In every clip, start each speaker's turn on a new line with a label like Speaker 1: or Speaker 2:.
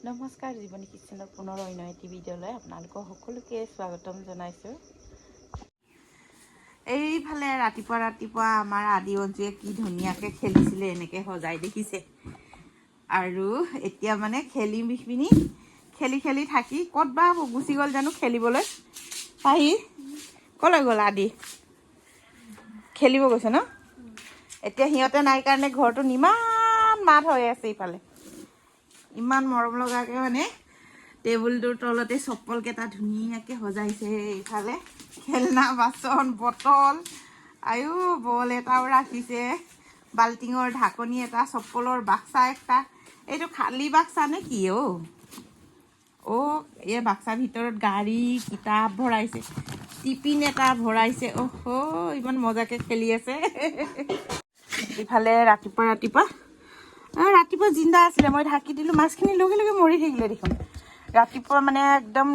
Speaker 1: নমস্কাৰ জীৱনী কিচেনৰ পুনৰ অন্য এটি ভিডিঅ'লৈ আপোনালোকক সকলোকে স্বাগতম জনাইছোঁ। এইফালে ৰাতিপুৱা আমাৰ আদি অঞ্জুৱে কি ধুনীয়াকৈ খেলিছিলে, এনেকৈ সজাই দেখিছে। আৰু এতিয়া মানে খেলি খেলি থাকি ক'ত বা গুচি গ'ল জানো খেলিবলৈ। পাহি ক'লৈ গ'ল? আদি খেলিব গৈছে ন? এতিয়া সিহঁতে নাই কাৰণে ঘৰটো ইমান মাত হৈ আছে। ইফালে ইমান মৰম লগাকৈ মানে টেবুলটোৰ তলতে চপ্পলকেইটা ধুনীয়াকৈ সজাইছে। এইফালে খেলনা বাচন বটল আয়ো বল এটাও ৰাখিছে, বাল্টিঙৰ ঢাকনি এটা, চপ্পলৰ বাক্সা একটা। এইটো খালী বাক্সা নে কি? এই বাক্সাৰ ভিতৰত গাড়ী কিতাপ ভৰাইছে, টিফিন এটা ভৰাইছে। ইমান মজাকৈ খেলি আছে। ইফালে ৰাতিপুৱা জিন্দা আছিলে, মই ঢাকি দিলোঁ, মাছখিনি লগে লগে মৰি থাকিলে দেখোন। ৰাতিপুৱা মানে একদম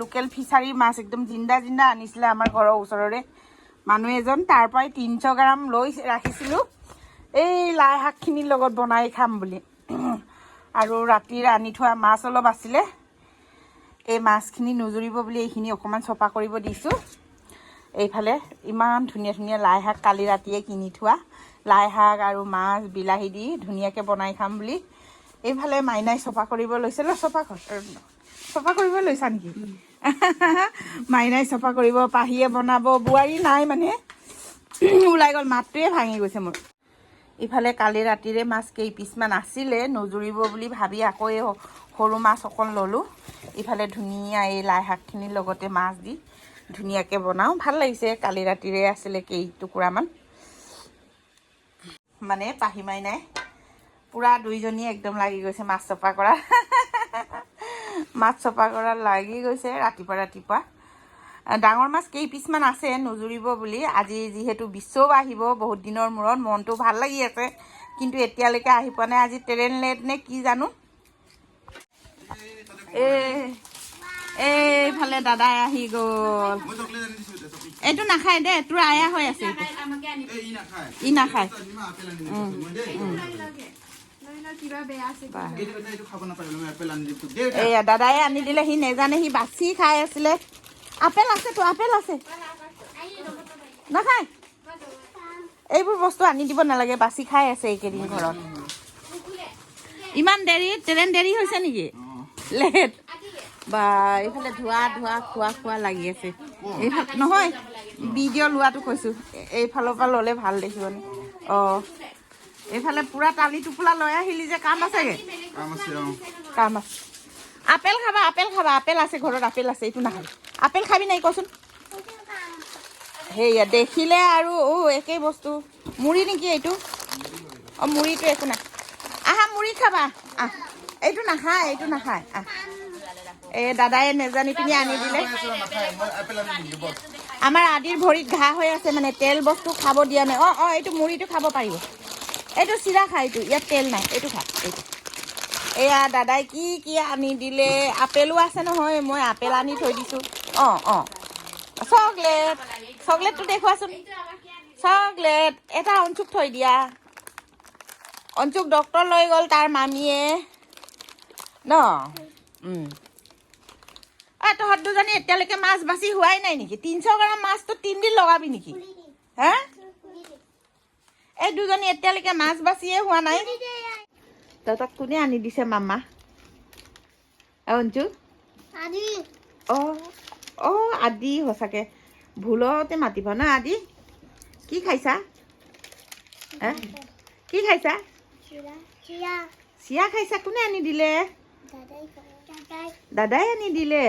Speaker 1: লোকেল ফিচাৰীৰ মাছ একদম জিন্দা আনিছিলে আমাৰ ঘৰৰ ওচৰৰে মানুহ এজন। তাৰ পৰাই 300 গ্ৰাম লৈ ৰাখিছিলোঁ এই লাই শাকখিনিৰ লগত বনাই খাম বুলি। আৰু ৰাতিৰ আনি থোৱা মাছ অলপ আছিলে, এই মাছখিনি নুজুৰিব বুলি এইখিনি অকণমান চফা কৰিব দিছোঁ। এইফালে ইমান ধুনীয়া লাই শাক, কালি ৰাতিয়ে কিনি থোৱা লাই শাক আৰু মাছ বিলাহী দি ধুনীয়াকৈ বনাই খাম বুলি। এইফালে মাইনাই চফা কৰিব লৈছে। চফা কৰিব লৈছা নেকি? মাইনাই চফা কৰিব, পাহিয়ে বনাব, বোৱাৰী নাই মানে ওলাই গ'ল। মাতটোৱে ভাঙি গৈছে মোৰ। ইফালে কালি ৰাতিৰে মাছ কেইপিচমান আছিলে, নুজুৰিব বুলি ভাবি আকৌ এই সৰু মাছ অকণ ল'লোঁ। ইফালে ধুনীয়া এই লাই শাকখিনিৰ লগতে মাছ দি ধুনীয়াকৈ বনাওঁ। ভাল লাগিছে। কালি ৰাতিৰে আছিলে কেইটুকুৰামান। মানে পাহি মাইনাই পুৰা দুইজনীয়ে একদম লাগি গৈছে মাছ চফা কৰা। মাছ চফা কৰাত লাগি গৈছে ৰাতিপুৱা। ডাঙৰ মাছ কেইপিচমান আছে নুজুৰিব বুলি। আজি যিহেতু বিশ্বও আহিব বহুত দিনৰ মূৰত, মনটো ভাল লাগি আছে, কিন্তু এতিয়ালৈকে আহি পোৱা নাই। আজি ট্ৰেইন লেট নে কি জানো। এইফালে দাদাই আহি গ'ল। এইটো নাখায় দে, তোৰ আয়া হৈ আছে। ই নাখায়। এয়া দাদাই আনি দিলে, সি নেজানে, সি বাচি খাই আছিলে। আপেল আছে তো, আপেল আছে। নাখায়, এইবোৰ বস্তু আনি দিব নালাগে, বাচি খাই আছে এইকেইদিন ঘৰত। ইমান দেৰি, ট্ৰেইন দেৰি হৈছে নেকি? লেট বা এইফালে ধোৱা খোৱা লাগি আছে। এইফালে নহয়, ভিডিঅ' লোৱাটো কৈছোঁ, এইফালৰ পৰা ল'লে ভাল দেখিব নি। এইফালে পুৰা টালি টোপোলা লৈ আহিলি যে, কাম আছেগে? কাম আছে। আপেল খাবা, আপেল আছে ঘৰত, আপেল আছে। এইটো নাখাবি, আপেল খাবি নাই কচোন? সেয়া দেখিলে আৰু একেই বস্তু। মুড়ি নেকি এইটো? মুড়িটো একো নাই। আহা মুড়ি খাবা। এইটো নাখায়। এই দাদাই নেজানি পিনি আনি দিলে। আমাৰ আদিৰ ভৰিত ঘাঁ হৈ আছে, মানে তেল বস্তু খাব দিয়া নাই। এইটো মুড়িটো খাব পাৰিব। এইটো চিৰা খা, ইয়াত তেল নাই, এইটো খা। এয়া দাদাই কি আনি দিলে। আপেলো আছে নহয়, মই আপেল আনি থৈ দিছোঁ। চকলেটটো দেখুৱাচোন। চকলেট এটা অঞ্চুক থৈ দিয়া। অঞ্চুক ডক্তৰ লৈ গ'ল তাৰ মামীয়ে ন। তহঁত দুজনী এতিয়ালৈকে মাছ বাচি হোৱাই নাই নেকি? 300 গ্ৰাম মাছটো 3 দিন লগাবি নেকি? হা, এই দুজনী এতিয়ালৈকে মাছ বাচিয়ে হোৱা নাই। তহঁতক কোনে আনি দিছে মামা? অঞ্জু আদি সঁচাকে ভুলতে মাতিব না। আদি কি খাইছা? কি খাইছা? চিৰা খাইছা? কোনে আনি দিলে? দাদাই আনি দিলে।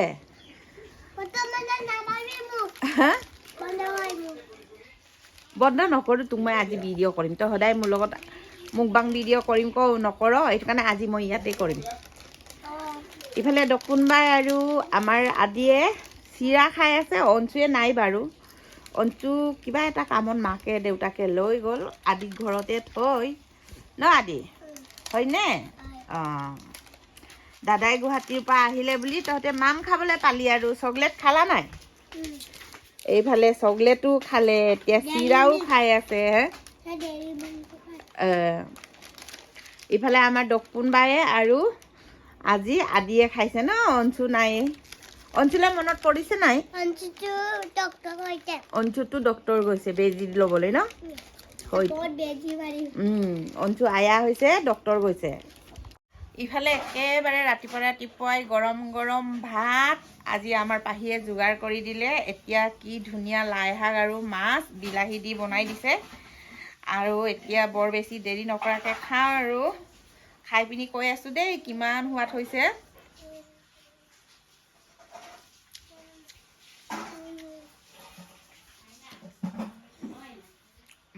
Speaker 1: বন্ধ নকৰোঁ তোক, মই আজি ভিডিঅ' কৰিম। তই সদায় মোৰ লগত মুখবাং ভিডিঅ' কৰিম কওঁ, নকৰ। সেইটো কাৰণে আজি মই ইয়াতে কৰিম। ইফালে দকুনবাই আৰু আমাৰ আদিয়ে চিৰা খাই আছে। অঞ্চুৱে নাই বাৰু। অঞ্চু কিবা এটা কামত মাকে দেউতাকে লৈ গ'ল, আদিক ঘৰতে থৈ ন আদি, হয়নে? দাদাই গুৱাহাটীৰ পৰা আহিলে বুলি তহঁতে মাম খাবলৈ পালি আৰু। চকলেট খালা নাই? এইফালে চকলেটো খালে, এতিয়া চিৰাও খাই আছে। ইফালে আমাৰ দকুনবায়ে আৰু আজি আদিয়ে খাইছে ন অঞ্চু নাই অঞ্চুলে মনত পৰিছে নাই অঞ্চুটো ডক্তৰ গৈছে বেজি ল'বলৈ ন অঞ্চু আয়া হৈছে ডক্তৰ গৈছে ইফালে একেবাৰে ৰাতিপুৱাই গৰম গৰম ভাত আজি আমাৰ পাহিয়ে যোগাৰ কৰি দিলে এতিয়া কি ধুনীয়া লাই শাক আৰু মাছ বিলাহী দি বনাই দিছে আৰু এতিয়া বৰ বেছি দেৰি নকৰাকৈ খাওঁ আৰু খাই পিনি কৈ আছোঁ দেই কিমান সোৱাদ হৈছে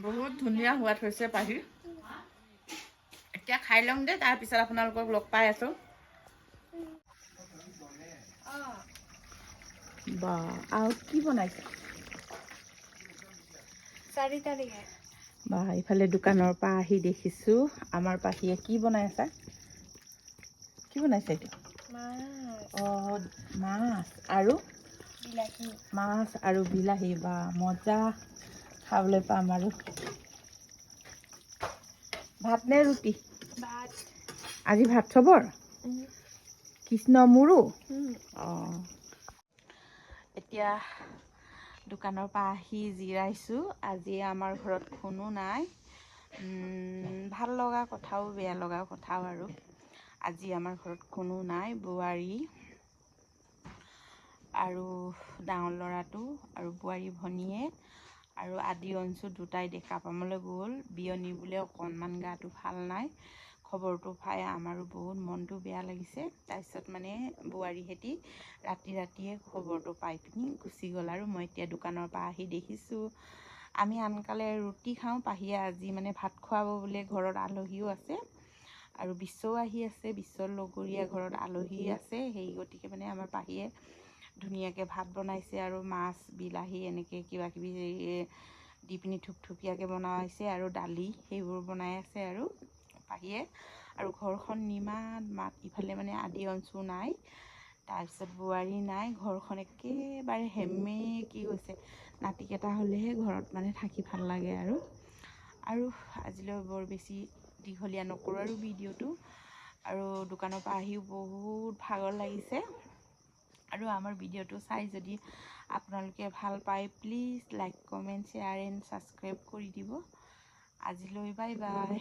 Speaker 1: বহুত ধুনীয়া সোৱাদ হৈছে পাহি এতিয়া খাই লওঁ দেই তাৰপিছত আপোনালোকক লগ পাই আছোঁ বা আৰু কি বনাইছে 4 তাৰিখে বা ইফালে দোকানৰ পৰা আহি দেখিছোঁ আমাৰ পাহিয়ে কি বনাই আছে কি বনাইছে এইটো অঁ মাছ আৰু বিলাহী বা মজা খাবলৈ পাম আৰু ভাত নে ৰুটি আজি ভাত চবৰ কৃষ্ণ মোৰো অঁ এতিয়া দোকানৰ পৰা আহি জিৰাইছোঁ আজি আমাৰ ঘৰত কোনো নাই ভাল লগা কথাও বেয়া লগা কথাও আৰু আজি আমাৰ ঘৰত কোনো নাই বোৱাৰী আৰু ডাঙৰ ল'ৰাটো আৰু বোৱাৰী ভনীয়ে আৰু আদি অঞ্চু দুটাই দেখা পাবলৈ গ'ল বিয়নী বোলে অকণমান গাটো ভাল নাই খবৰটো পাই আমাৰো বহুত মনটো বেয়া লাগিছে তাৰপিছত মানে বোৱাৰীহেঁতি ৰাতিয়ে খবৰটো পাই পিনি গুচি গ'ল আৰু মই এতিয়া দোকানৰ পৰা আহি দেখিছোঁ আমি আনকালে ৰুটি খাওঁ পাহিয়ে আজি মানে ভাত খুৱাব বোলে ঘৰত আলহীও আছে আৰু বিশ্বও আহি আছে বিশ্বৰ লগৰীয়া ঘৰত আলহী আছে সেই গতিকে মানে আমাৰ পাহিয়ে ধুনীয়াকৈ ভাত বনাইছে আৰু মাছ বিলাহী এনেকৈ কিবাকিবি দি পিনি থুপথুপীয়াকৈ বনাইছে আৰু দালি সেইবোৰ বনাই আছে আৰু পাহিয়ে আৰু ঘৰখন নিমাত মাত ইফালে মানে আদি অঞ্চু নাই তাৰপিছত বোৱাৰী নাই ঘৰখন একেবাৰে সেমেকি গৈছে নাতিকেইটা হ'লেহে ঘৰত মানে থাকি ভাল লাগে আৰু আজিলৈ বৰ বেছি দীঘলীয়া নকৰোঁ আৰু ভিডিঅ'টো আৰু দোকানৰ পৰা আহিও বহুত ভাগৰ লাগিছে আৰু আমাৰ ভিডিঅ'টো চাই যদি আপোনালোকে ভাল পায় please like comment share and subscribe কৰি দিব আজিলৈ বাই বাই